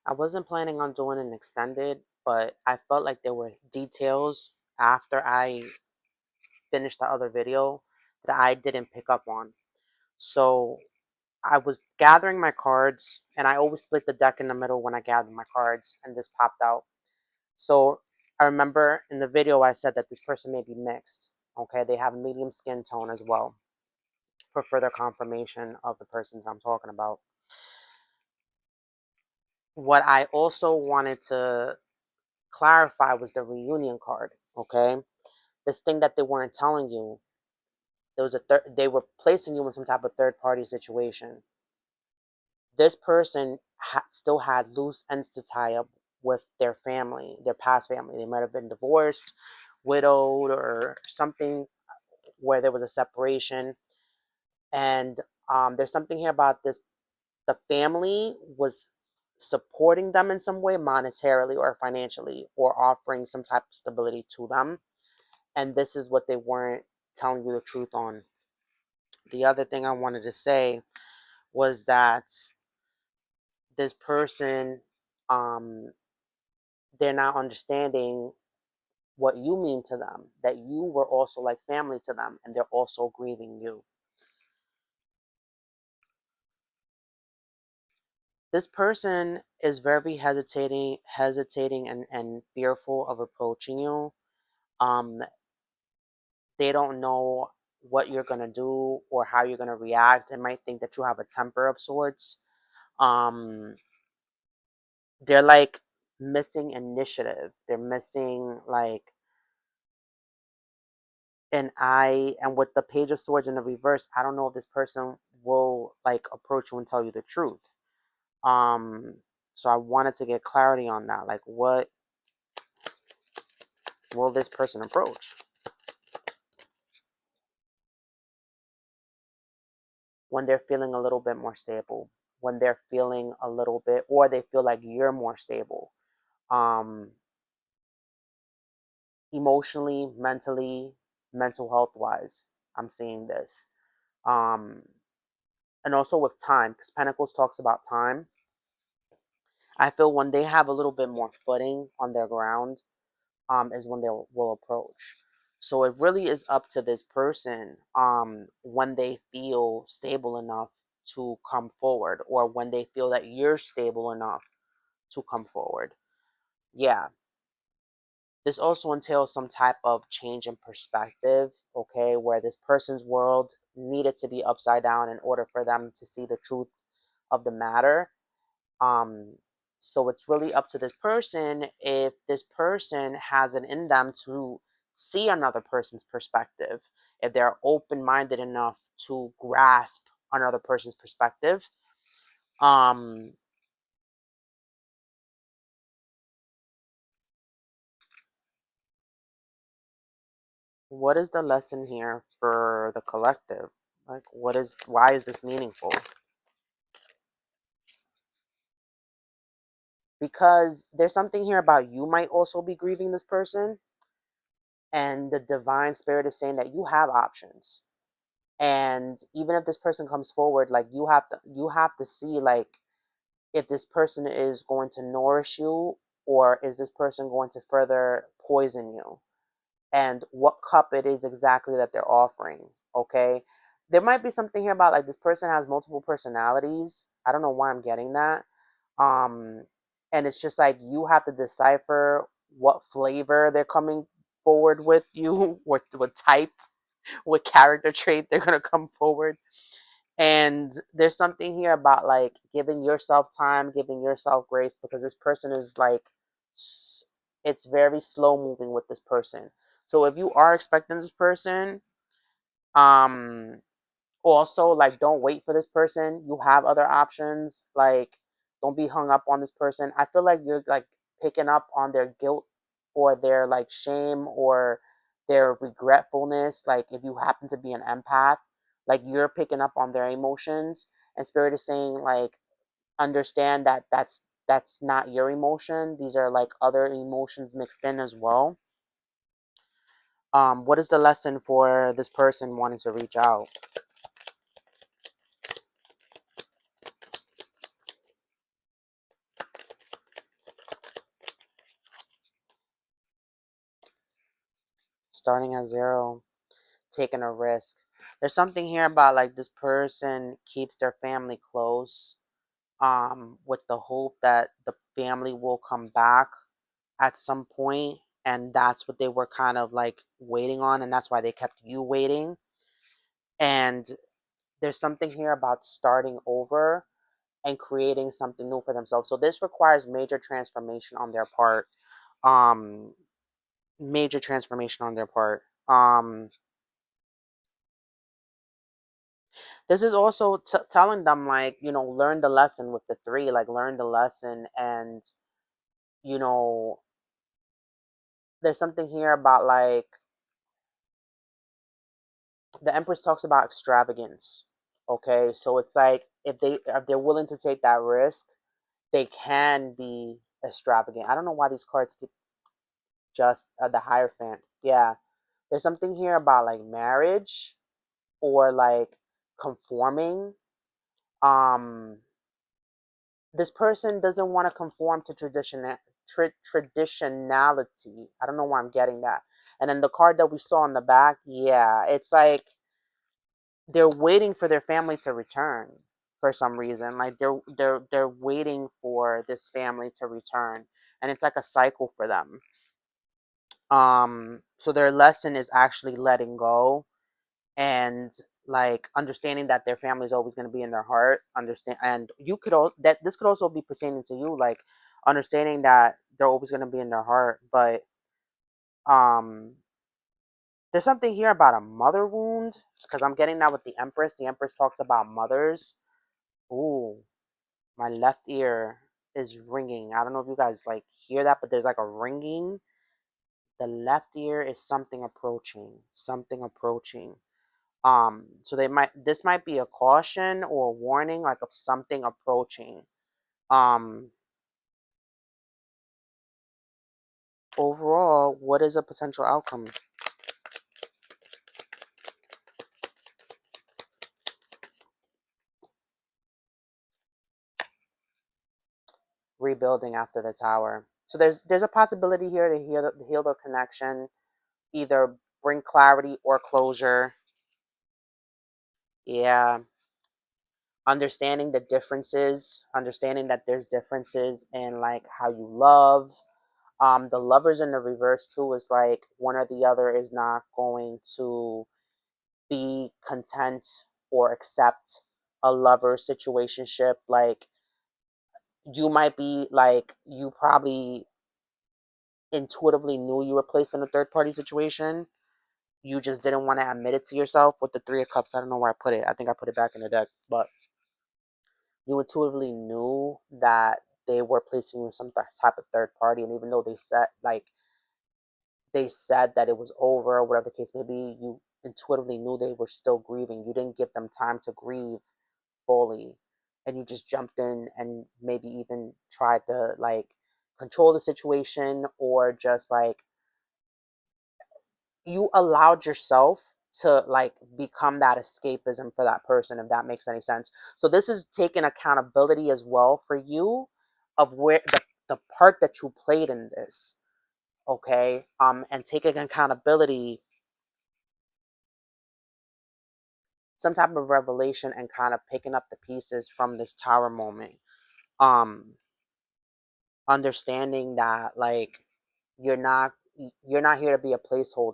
I wasn't planning on doing an extended, but I felt like there were details after I finished the other video that I didn't pick up on. So I was gathering my cards, and I always split the deck in the middle when I gather my cards, and this popped out. So I remember in the video I said that this person may be mixed. Okay, they have a medium skin tone as well for further confirmation of the persons I'm talking about. What I also wanted to clarify was the reunion card. Okay, this thing that they weren't telling you, there was they were placing you in some type of third party situation. This person still had loose ends to tie up with their family, their past family. They might have been divorced, widowed, or something where there was a separation. And there's something here about this: the family was supporting them in some way, monetarily or financially, or offering some type of stability to them. And this is what they weren't telling you the truth on. The other thing I wanted to say was that this person, um, they're not understanding what you mean to them, that you were also like family to them, and they're also grieving you. This person is very hesitating and fearful of approaching you. Um, they don't know what you're gonna do or how you're gonna react. They might think that you have a temper of sorts. Um, they're like missing initiative. They're missing like an eye. And with the Page of Swords in the reverse, I don't know if this person will like approach you and tell you the truth. Um, so I wanted to get clarity on that. Like, what will this person approach when they're feeling a little bit more stable? When they're feeling a little bit, or they feel like you're more stable, um, emotionally, mentally, mental health wise. I'm seeing this. Um, and also with time, because Pentacles talks about time. I feel when they have a little bit more footing on their ground, is when they will approach. So it really is up to this person, when they feel stable enough to come forward, or when they feel that you're stable enough to come forward. Yeah, this also entails some type of change in perspective, okay, where this person's world needed to be upside down in order for them to see the truth of the matter. Um, so it's really up to this person if this person has it in them to see another person's perspective, if they're open minded enough to grasp another person's perspective. Um, what is the lesson here for the collective? Like, why is this meaningful? Because there's something here about you might also be grieving this person, and the divine spirit is saying that you have options. And even if this person comes forward, like you have to see like if this person is going to nourish you, or is this person going to further poison you, and what cup it is exactly that they're offering. Okay, there might be something here about like this person has multiple personalities. I don't know why I'm getting that. um and it's just like you have to decipher what flavor they're coming forward with you, what type, what character trait they're going to come forward. And there's something here about like giving yourself time, giving yourself grace, because this person is like, it's very slow moving with this person. So if you are expecting this person, um, also like don't wait for this person. You have other options. Like, don't be hung up on this person. I feel like you're like picking up on their guilt, or their like shame, or their regretfulness. Like if you happen to be an empath, like you're picking up on their emotions, and spirit is saying like understand that that's not your emotion. These are like other emotions mixed in as well. What is the lesson for this person wanting to reach out? starting at zero, taking a risk. There's something here about like this person keeps their family close, with the hope that the family will come back at some point, and that's what they were kind of like waiting on, and that's why they kept you waiting. And there's something here about starting over and creating something new for themselves. So this requires major transformation on their part. Um, Major transformation on their part. This is also telling them like, learn the lesson with the three, like learn the lesson. And you know there's something here about like the Empress talks about extravagance. Okay, so it's like if they're willing to take that risk, they can be extravagant. I don't know why these cards keep just the Hierophant. Yeah, there's something here about like marriage or like conforming. Um, this person doesn't want to conform to traditionality. I don't know why I'm getting that. And then the card that we saw in the back, yeah, it's like they're waiting for their family to return for some reason. Like they're waiting for this family to return, and it's like a cycle for them. So their lesson is actually letting go and like understanding that their family is always going to be in their heart. Understand, and you could that this could also be pertaining to you, like understanding that they're always going to be in their heart. But um there's something here about a mother wound, because I'm getting that with the Empress. The Empress talks about mothers. Ooh, my left ear is ringing. I don't know if you guys like hear that, but there's like a ringing. The left ear is something approaching, something approaching. So this might be a caution or a warning, like of something approaching. Um, Overall, what is a potential outcome? Rebuilding after the tower. So there's a possibility here to heal the connection, either bring clarity or closure. Yeah, understanding the differences, understanding that there's differences in like how you love. The lovers in the reverse too is like one or the other is not going to be content or accept a lover situationship. Like you might be like you probably intuitively knew you were placed in a third party situation. You just didn't want to admit it to yourself with the Three of Cups. I don't know where I put it. I think I put it back in the deck, but you intuitively knew that they were placing you in some type of third party, and even though they said that it was over or whatever the case may be, you intuitively knew they were still grieving. You didn't give them time to grieve fully, and you just jumped in and maybe even tried to like control the situation, or just like you allowed yourself to like become that escapism for that person, if that makes any sense. So this is taking accountability as well for you of where the part that you played in this. Okay, and taking accountability, some type of revelation, and kind of picking up the pieces from this tower moment. um Understanding that like you're not you're not here to be a placeholder.